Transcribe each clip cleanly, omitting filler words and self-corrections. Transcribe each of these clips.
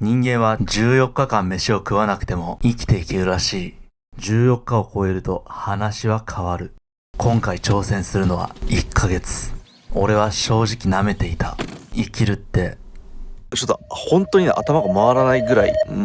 人間は14日間飯を食わなくても生きていけるらしい。14日を超えると話は変わる。今回挑戦するのは1ヶ月。俺は正直舐めていた。生きるってちょっと本当にね、頭が回らないぐらい全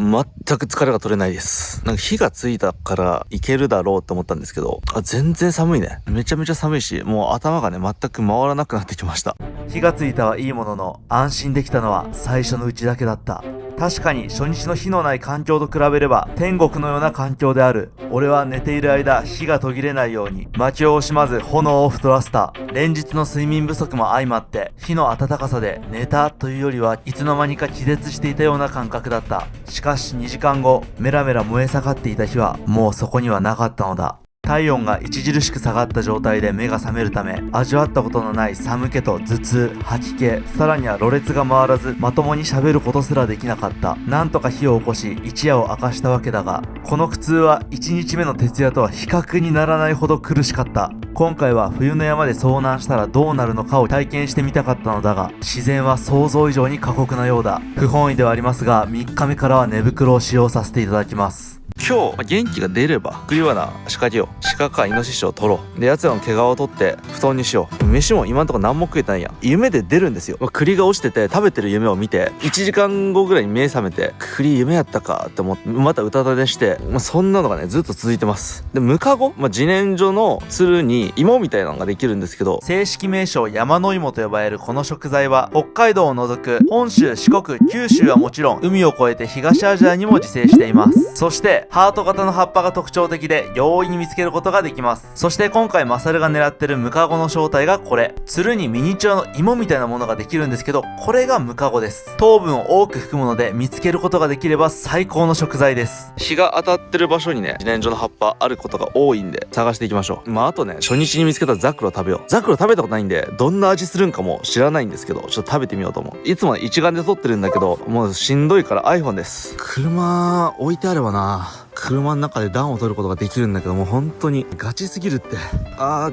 く疲れが取れないです。なんか火がついたからいけるだろうと思ったんですけど、全然寒いね。めちゃめちゃ寒いし、もう頭がね全く回らなくなってきました。火がついたはいいものの、安心できたのは最初のうちだけだった。確かに初日の火のない環境と比べれば天国のような環境である。俺は寝ている間火が途切れないように薪を惜しまず炎を太らせた。連日の睡眠不足も相まって火の暖かさで寝たというよりはいつの間にか気絶していたような感覚だった。しかし2時間後、メラメラ燃え盛っていた火はもうそこにはなかったのだ。体温が著しく下がった状態で目が覚めるため、味わったことのない寒気と頭痛、吐き気、さらにはろれつが回らずまともに喋ることすらできなかった。なんとか火を起こし一夜を明かしたわけだが、この苦痛は1日目の徹夜とは比較にならないほど苦しかった。今回は冬の山で遭難したらどうなるのかを体験してみたかったのだが、自然は想像以上に過酷なようだ。不本意ではありますが、3日目からは寝袋を使用させていただきます。今日元気が出れば栗罠仕掛けよう。鹿かイノシシを取ろう。で奴らの毛皮を取って布団にしよう。飯も今んとこ何も食えてないやん。夢で出るんですよ。栗が落ちてて食べてる夢を見て1時間後ぐらいに目覚めて、栗夢やったかって思ってまたうたた寝して、そんなのがねずっと続いてます。でムカゴ、自然薯のつるに芋みたいなのができるんですけど、正式名称山の芋と呼ばれるこの食材は北海道を除く本州、四国、九州はもちろん海を越えて東アジアにも自生しています。そしてハート型の葉っぱが特徴的で容易に見つけることができます。そして今回マサルが狙ってるムカゴの正体がこれ。つるにミニチュアの芋みたいなものができるんですけど、これがムカゴです。糖分を多く含むので見つけることができれば最高の食材です。日が当たってる場所にね自然薯の葉っぱあることが多いんで探していきましょう。あとね初日に見つけたザクロ食べよう。ザクロ食べたことないんでどんな味するんかも知らないんですけど、ちょっと食べてみようと思う。いつも一眼で撮ってるんだけどもうしんどいから iPhone です。車置いてあればな、車の中で暖を取ることができるんだけど、もう本当にガチすぎるって。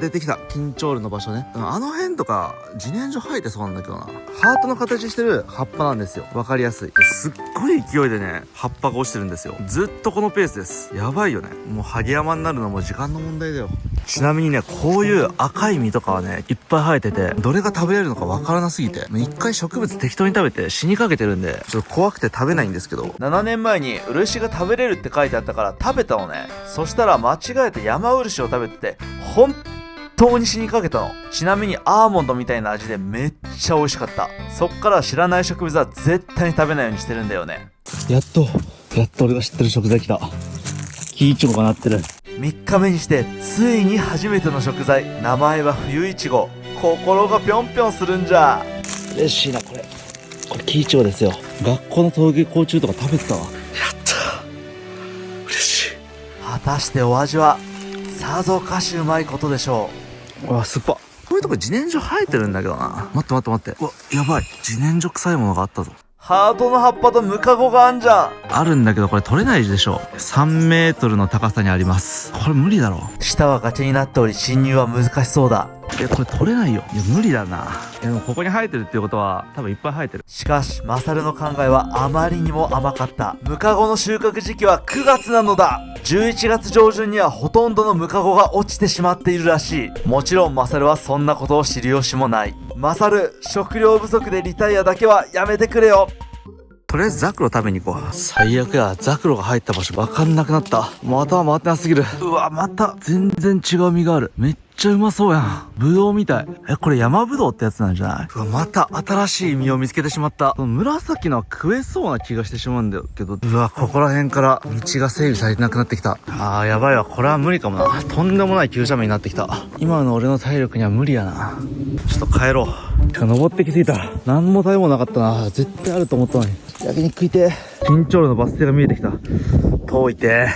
出てきたキンチョールの場所ね。あの辺とか自然薯生えてそうなんだけどな。ハートの形してる葉っぱなんですよ。わかりやすい。すっごい勢いでね葉っぱが落ちてるんですよ。ずっとこのペースです。やばいよね。もうハゲ山になるのも時間の問題だよ。ちなみにねこういう赤い実とかはねいっぱい生えてて、どれが食べれるのかわからなすぎて一回植物適当に食べて死にかけてるんでちょっと怖くて食べないんですけど、7年前に漆が食べれるって書いてあったから食べたのね。そしたら間違えて山漆を食べてて本当に死にかけたの。ちなみにアーモンドみたいな味でめっちゃ美味しかった。そっから知らない植物は絶対に食べないようにしてるんだよね。やっと俺が知ってる食材来た。キイチゴがなってる。3日目にしてついに初めての食材。名前は冬いちご。心がぴょんぴょんするんじゃ。嬉しいなこれキイチゴですよ。学校の登下校中とか食べてたわ。やった、嬉しい。果たしてお味はさぞかしうまいことでしょうわ、酸っぱ。こういうとこ自然薯生えてるんだけどな。待って。うわ、やばい。自然薯臭いものがあったぞ。ハートの葉っぱとムカゴがあんじゃん。あるんだけどこれ取れないでしょ。3メートルの高さにあります。これ無理だろ。下は崖になっており侵入は難しそうだ。これ取れないよ。いや無理だな。でもここに生えてるっていうことは多分いっぱい生えてる。しかしマサルの考えはあまりにも甘かった。ムカゴの収穫時期は9月なのだ。11月上旬にはほとんどのムカゴが落ちてしまっているらしい。もちろんマサルはそんなことを知る由もない。マサル、食料不足でリタイアだけはやめてくれよ。とりあえずザクロ食べに行こう。最悪や。ザクロが入った場所分かんなくなった。もう頭回ってなすぎる。うわ、また全然違う実がある。めっちゃうまそうやん。ブドウみたい。これ山ブドウってやつなんじゃない？うわ、また新しい実を見つけてしまった。紫のは食えそうな気がしてしまうんだけど、うわ、ここら辺から道が整備されてなくなってきた。やばいわ。これは無理かもな。とんでもない急斜面になってきた。今の俺の体力には無理やな。ちょっと帰ろう。登ってきすぎた。何も食べ物なかったな。絶対あると思ったのに。焼肉食いてー。緊張路のバス停が見えてきた。遠いて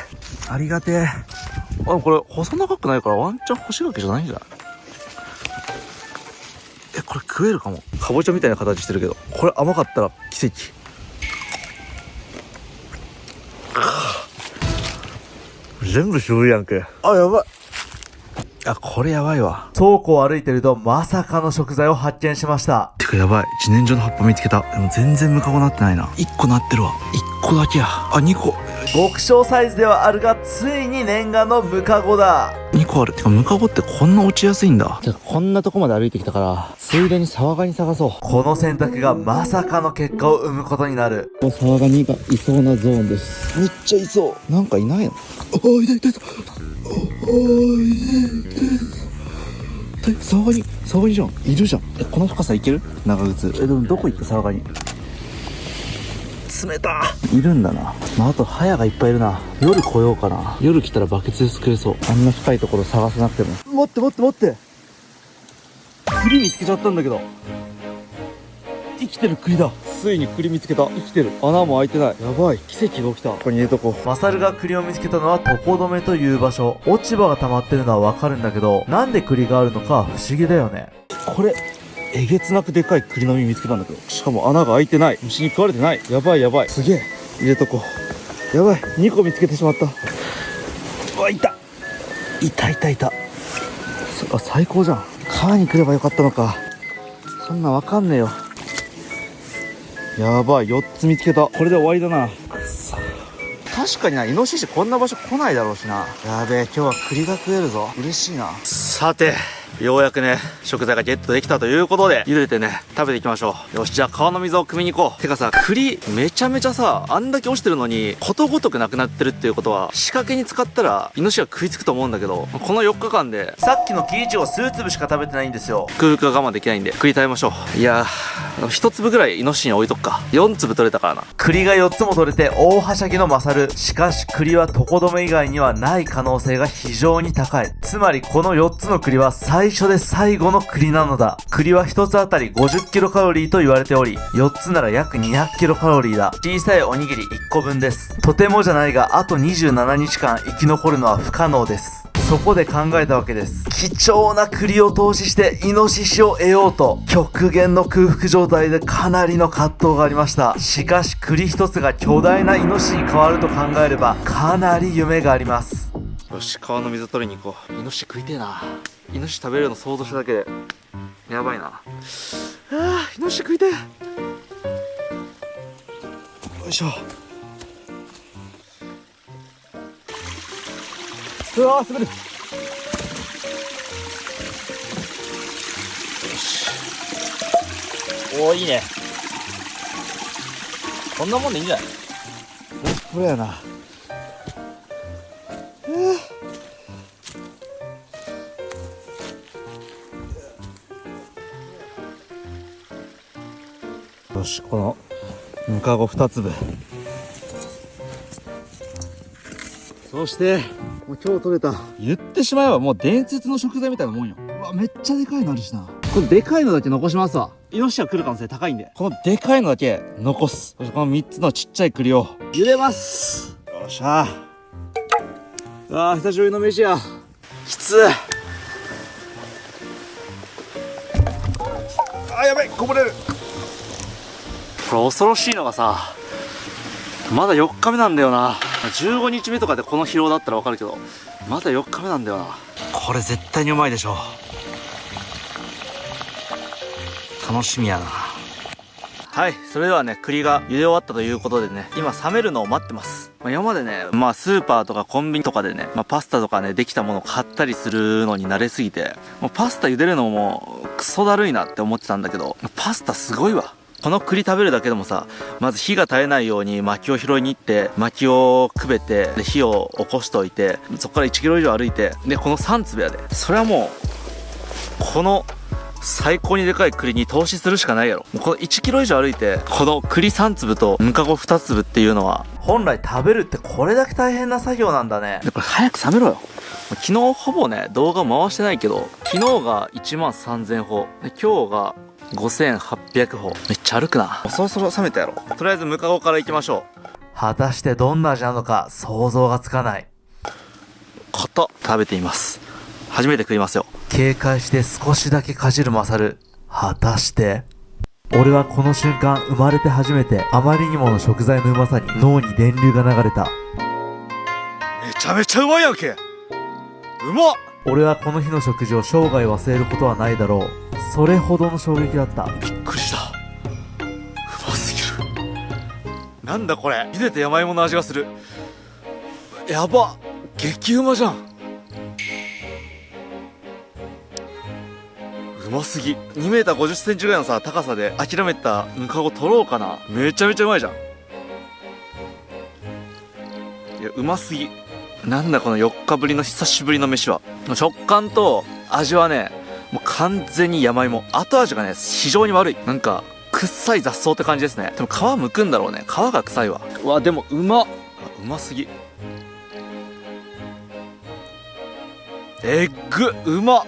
ー。ありがてー。これ細長くないからワンチャン干し柿じゃないんじゃない？これ食えるかも。かぼちゃみたいな形してるけど、これ甘かったら奇跡。全部渋いやんけ。やばい。あ、これやばいわ。倉庫を歩いてるとまさかの食材を発見しました。てかやばい。自然薯の葉っぱ見つけた。でも全然ムカゴなってないな。1個なってるわ。1個だけや。あ、2個。極小サイズではあるが、ついに念願のムカゴだ。2個ある。てかムカゴってこんな落ちやすいんだ。てかこんなとこまで歩いてきたから、ついでにサワガニ探そう。この選択がまさかの結果を生むことになる。サワガニがいそうなゾーンです。めっちゃいそう。なんかいないの？おー、いたいたいた。おー、いた。サワガニじゃん。いるじゃん。この深さいける？長靴。でもどこ行ったサワガニ？冷たいるんだな。あとハヤがいっぱいいるな。夜来ようかな。夜来たらバケツで救えそう。あんな深いところ探さなくても。待って栗見つけちゃったんだけど。生きてる栗だ。ついに栗見つけた。生きてる。穴も開いてない。やばい。奇跡が起きた。ここに入れとこう。マサルが栗を見つけたのは床止めという場所。落ち葉が溜まってるのはわかるんだけど、なんで栗があるのか不思議だよね。これえげつなくでかい栗の実見つけたんだけど、しかも穴が開いてない。虫に食われてない。やばい。すげえ。入れとこう。やばい。2個見つけてしまった。うわ、いた。あ、最高じゃん。川に来ればよかったのか。そんなわかんねえよ。やばい。4つ見つけた。これで終わりだな。くそ。確かにな、イノシシこんな場所来ないだろうしな。やべえ、今日は栗が食えるぞ。嬉しいな。さて、ようやくね、食材がゲットできたということで、茹でてね、食べていきましょう。よし、じゃあ川の水を汲みに行こう。てかさ、栗、めちゃめちゃさ、あんだけ落ちてるのに、ことごとくなくなってるっていうことは、仕掛けに使ったら、イノシシが食いつくと思うんだけど、この4日間で、さっきの木イチゴ数粒しか食べてないんですよ。空腹が我慢できないんで、栗食べましょう。いやー、1粒ぐらいイノシシに置いとくか。4粒取れたからな。栗が4つも取れて大はしゃぎのマサル。しかし栗は床止め以外にはない可能性が非常に高い。つまりこの4つの栗は最初で最後の栗なのだ。栗は1つあたり50キロカロリーと言われており、4つなら約200キロカロリーだ。小さいおにぎり1個分です。とてもじゃないが、あと27日間生き残るのは不可能です。そこで考えたわけです。貴重な栗を投資してイノシシを得ようと、極限の空腹状態でかなりの葛藤がありました。しかし栗一つが巨大なイノシシに変わると考えれば、かなり夢があります。よし、川の水取りに行こう。イノシシ食いてえな。イノシシ食べれるの想像しただけでやばいな。イノシシ食いてえ。よいしょ。うわー、滑る。よし。おー、いいね。こんなもんでいいんじゃない？これやな。よし、このムカゴ2粒。そしてもう今日取れた、言ってしまえばもう伝説の食材みたいなもんよ。うわ、めっちゃでかいのあるしな。このでかいのだけ残しますわ。イノシシが来る可能性高いんで、このでかいのだけ残す。そしてこの3つのちっちゃい栗を茹でます。よっしゃ。久しぶりの飯や。きつ。やばい、こぼれる。これ恐ろしいのがさ、まだ4日目なんだよな。15日目とかでこの疲労だったらわかるけど、まだ4日目なんだよな。これ絶対にうまいでしょ。楽しみやな。はい、それではね、栗が茹で終わったということでね、今冷めるのを待ってます。今までね、スーパーとかコンビニとかでね、パスタとかね、できたものを買ったりするのに慣れすぎて、もうパスタ茹でるのもクソだるいなって思ってたんだけど、パスタすごいわ。この栗食べるだけでもさ、まず火が絶えないように薪を拾いに行って、薪をくべて、で火を起こしておいて、そこから1キロ以上歩いて、でこの3粒やで、それはもうこの最高にでかい栗に投資するしかないやろ。もうこの1キロ以上歩いて、この栗3粒とムカゴ2粒っていうのは、本来食べるってこれだけ大変な作業なんだね。これ早く冷めろよ。昨日ほぼね、動画回してないけど、昨日が13000歩で、今日が5800歩。めっちゃ歩くな。そろそろ冷めたやろ。とりあえずムカゴから行きましょう。果たしてどんな味なのか想像がつかない。食べています。初めて食いますよ。警戒して少しだけかじるマサル。果たして。俺はこの瞬間生まれて初めて、あまりにもの食材のうまさに脳に電流が流れた。めちゃめちゃうまいやんけ。うまっ。俺はこの日の食事を生涯忘れることはないだろう。それほどの衝撃だった。びっくりした。うますぎる。なんだこれ、茹でた山芋の味がする。やば、激うまじゃん。うますぎ。2メーター50センチぐらいのさ高さで諦めたムカゴ取ろうかな。めちゃめちゃうまいじゃん。いや、うますぎ。なんだこの4日ぶりの久しぶりの飯は。食感と味はね、もう完全に山芋。後味がね、非常に悪い。なんか臭い雑草って感じですね。でも皮剥くんだろうね。皮が臭いわ。うわ、でもうまっ。うますぎ。えっぐ、うまっ。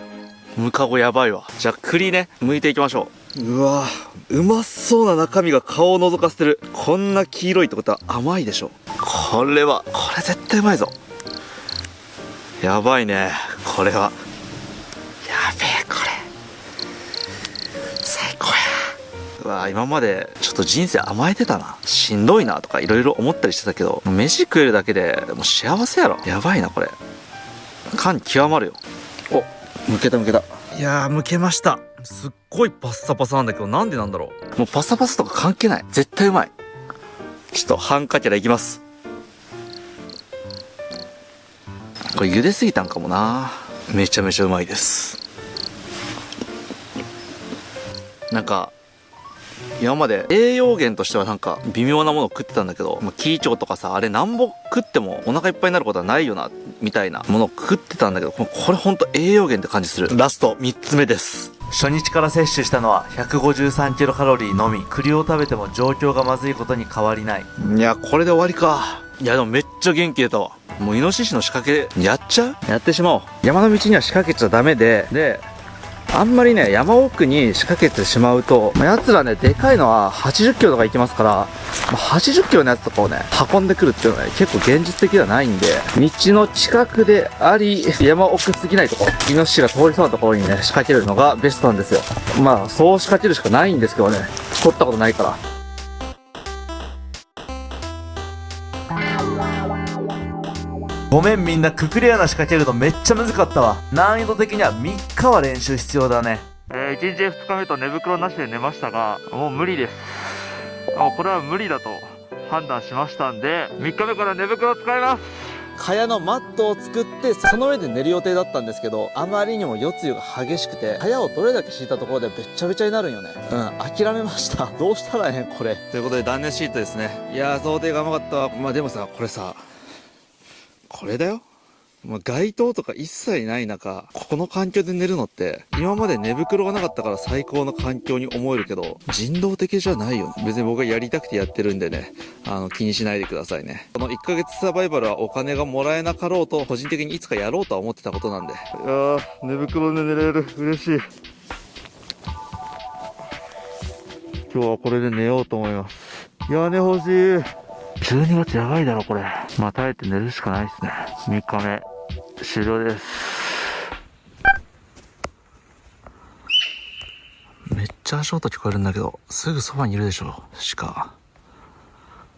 ムカゴやばいわ。じゃあ栗ね、剥いていきましょう。うわ、うまそうな中身が顔を覗かせてる。こんな黄色いってことは甘いでしょ。これ絶対うまいぞ。やばいね、これは。やべえ、これ最高や。うわ、今までちょっと人生甘えてたな。しんどいなとかいろいろ思ったりしてたけど、飯食えるだけでもう幸せやろ。やばいなこれ。感極まるよ。お、むけた。いやー、むけました。すっごいパッサパサなんだけど、なんでなんだろう。もうパサパサとか関係ない。絶対うまい。ちょっと半かけらいきます。これ茹ですぎたんかもな。めちゃめちゃうまいです。なんか今まで栄養源としてはなんか微妙なものを食ってたんだけど、キイチョウとかさ、あれなんぼ食ってもお腹いっぱいになることはないよなみたいなものを食ってたんだけど、これほんと栄養源って感じする。ラスト3つ目です。初日から摂取したのは153キロカロリーのみ。栗を食べても状況がまずいことに変わりない。いや、これで終わりか。いや、でもめっちゃ元気出たわ。もうイノシシの仕掛けやっちゃう？やってしまおう。山の道には仕掛けちゃダメで、あんまりね、山奥に仕掛けてしまうと、奴らね、でかいのは80キロとか行きますから、80キロのやつとかをね、運んでくるっていうのはね、結構現実的ではないんで、道の近くであり、山奥すぎないところ、イノシシが通りそうなところにね、仕掛けるのがベストなんですよ。そう仕掛けるしかないんですけどね、取ったことないから。ごめん、みんなククレアな仕掛けるのめっちゃ難かったわ。難易度的には3日は練習必要だね。1日2日目と寝袋なしで寝ましたが、もう無理です。もうこれは無理だと判断しましたんで、3日目から寝袋を使います。蚊帳のマットを作ってその上で寝る予定だったんですけど、あまりにも夜露が激しくて蚊帳をどれだけ敷いたところでべっちゃべちゃになるんよね。諦めました。どうしたらねこれ。ということで断熱シートですね。いやー、想定が甘かったわ。でもさ、これさ、これだよ。街灯とか一切ない中、この環境で寝るのって、今まで寝袋がなかったから最高の環境に思えるけど、人道的じゃないよね。別に僕がやりたくてやってるんでね、気にしないでくださいね。この1ヶ月サバイバルはお金がもらえなかろうと、個人的にいつかやろうとは思ってたことなんで。いやー、寝袋で寝れる。嬉しい。今日はこれで寝ようと思います。屋根欲しい。12月やばいだろこれ。耐えて寝るしかないですね。3日目終了です。めっちゃ足音聞こえるんだけど、すぐそばにいるでしょ鹿。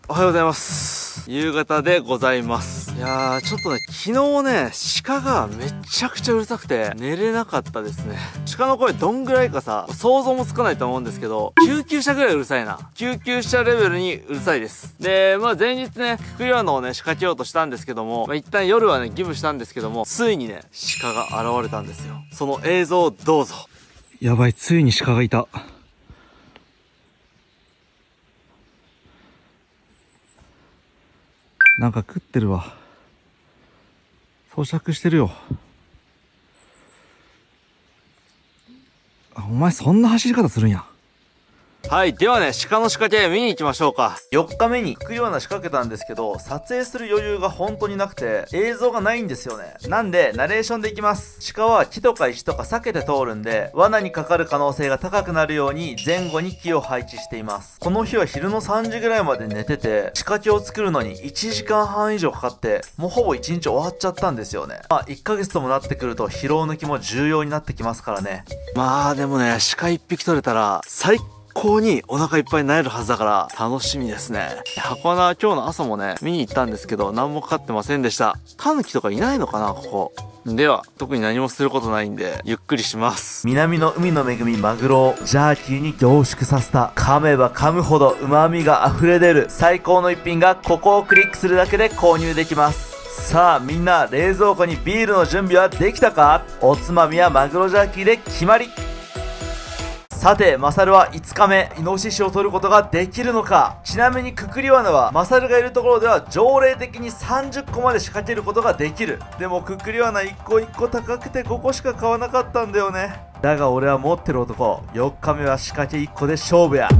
おはようございます。夕方でございます。いやー、ちょっとね、昨日ね、鹿がめちゃくちゃうるさくて寝れなかったですね。鹿の声どんぐらいかさ、想像もつかないと思うんですけど、救急車ぐらいうるさいな。救急車レベルにうるさいです。で、前日ね、ククリアノをね、仕掛けようとしたんですけども、一旦夜はね、ギブしたんですけども、ついにね、鹿が現れたんですよ。その映像をどうぞ。やばい、ついに鹿がいた。なんか食ってるわ。咀嚼してるよ。お前そんな走り方するんや。はい。ではね、鹿の仕掛け見に行きましょうか。4日目にククリオナ仕掛けたんですけど、撮影する余裕が本当になくて映像がないんですよね。なんでナレーションでいきます。鹿は木とか石とか避けて通るんで、罠にかかる可能性が高くなるように前後に木を配置しています。この日は昼の3時ぐらいまで寝てて、仕掛けを作るのに1時間半以上かかって、もうほぼ1日終わっちゃったんですよね。1ヶ月ともなってくると疲労抜きも重要になってきますからね。でもね、鹿1匹取れたら最高にお腹いっぱいになれるはずだから楽しみですね。箱穴は今日の朝もね、見に行ったんですけど、何もかかってませんでした。タヌキとかいないのかな、ここ。では、特に何もすることないんで、ゆっくりします。南の海の恵みマグロをジャーキーに凝縮させた、噛めば噛むほど旨味が溢れ出る最高の一品がここをクリックするだけで購入できます。さあみんな、冷蔵庫にビールの準備はできたか？おつまみはマグロジャーキーで決まり。さて、マサルは5日目、イノシシを取ることができるのか。ちなみにくくり罠は、マサルがいるところでは条例的に30個まで仕掛けることができる。でもくくり罠1個1個高くて5個しか買わなかったんだよね。だが俺は持ってる男、4日目は仕掛け1個で勝負や。